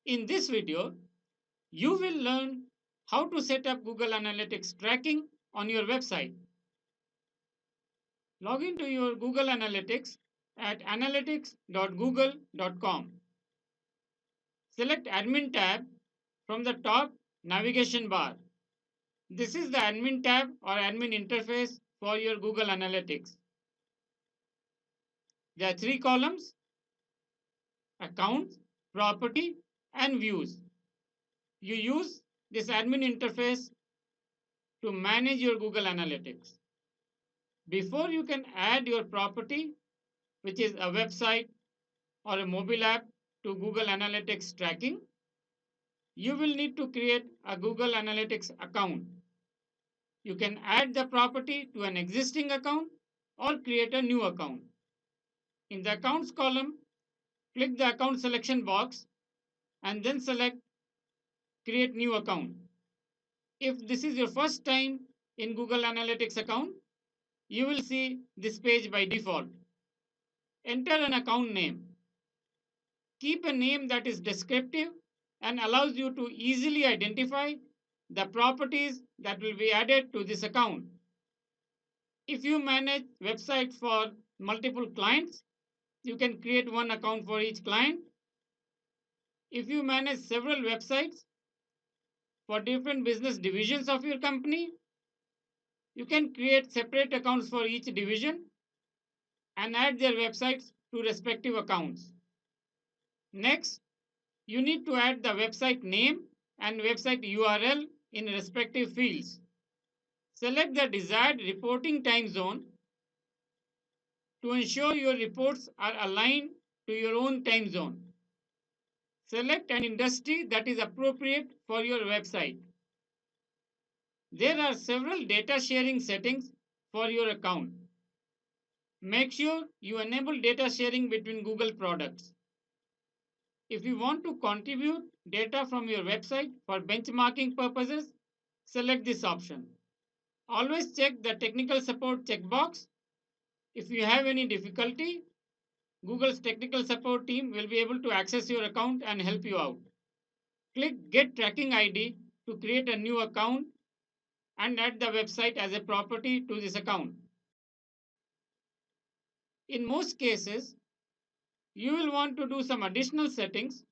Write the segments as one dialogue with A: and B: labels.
A: In this video, you will learn how to set up Google Analytics tracking on your website. Log into your Google Analytics at analytics.google.com. Select Admin tab from the top navigation bar. This is the Admin tab or Admin interface for your Google Analytics. There are three columns: Accounts, Property, and Views. You use this admin interface to manage your Google Analytics. Before you can add your property, which is a website or a mobile app, to Google Analytics tracking, you will need to create a Google Analytics account. You can add the property to an existing account or create a new account. In the Accounts column, click the Account selection box and then select Create New Account. If this is your first time in Google Analytics account, you will see this page by default. Enter an account name. Keep a name that is descriptive and allows you to easily identify the properties that will be added to this account. If you manage websites for multiple clients, you can create one account for each client. If you manage several websites for different business divisions of your company, you can create separate accounts for each division and add their websites to respective accounts. Next, you need to add the website name and website URL in respective fields. Select the desired reporting time zone to ensure your reports are aligned to your own time zone. Select an industry that is appropriate for your website. There are several data sharing settings for your account. Make sure you enable data sharing between Google products. If you want to contribute data from your website for benchmarking purposes, select this option. Always check the technical support checkbox. If you have any difficulty, Google's technical support team will be able to access your account and help you out. Click Get Tracking ID to create a new account and add the website as a property to this account. In most cases, you will want to do some additional settings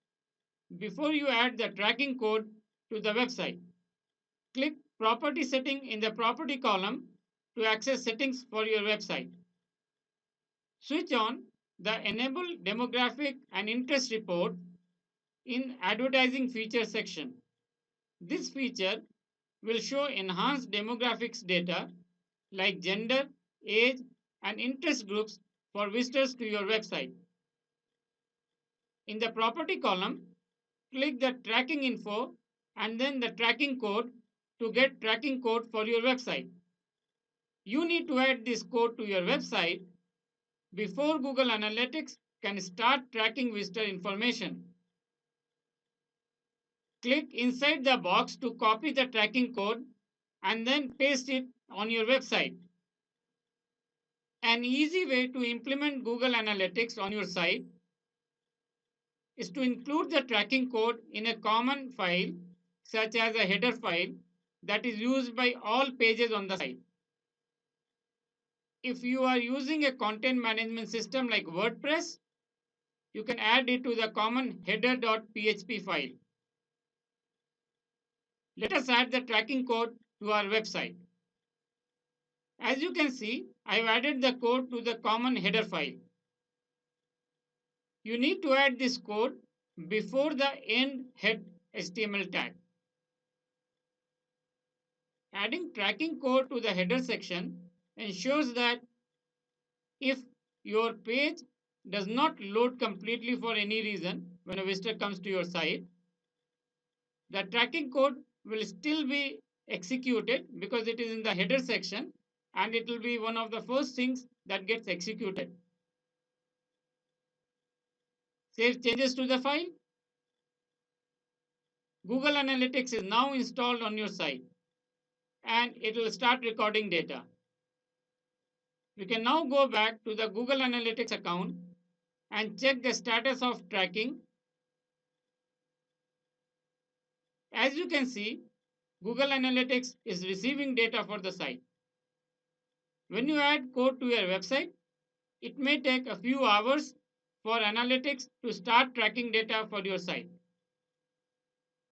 A: before you add the tracking code to the website. Click Property Setting in the Property column to access settings for your website. Switch on the Enable Demographic and Interest Report in Advertising Feature section. This feature will show enhanced demographics data like gender, age, and interest groups for visitors to your website. In the Property column, click the Tracking Info and then the Tracking Code to get tracking code for your website. You need to add this code to your website before Google Analytics can start tracking visitor information. Click inside the box to copy the tracking code and then paste it on your website. An easy way to implement Google Analytics on your site is to include the tracking code in a common file, such as a header file that is used by all pages on the site. If you are using a content management system like WordPress, you can add it to the common header.php file. Let us add the tracking code to our website. As you can see, I have added the code to the common header file. You need to add this code before the end head HTML tag. Adding tracking code to the header section ensures that if your page does not load completely for any reason when a visitor comes to your site, the tracking code will still be executed because it is in the header section and it will be one of the first things that gets executed. Save changes to the file. Google Analytics is now installed on your site and it will start recording data. We can now go back to the Google Analytics account and check the status of tracking. As you can see, Google Analytics is receiving data for the site. When you add code to your website, it may take a few hours for analytics to start tracking data for your site.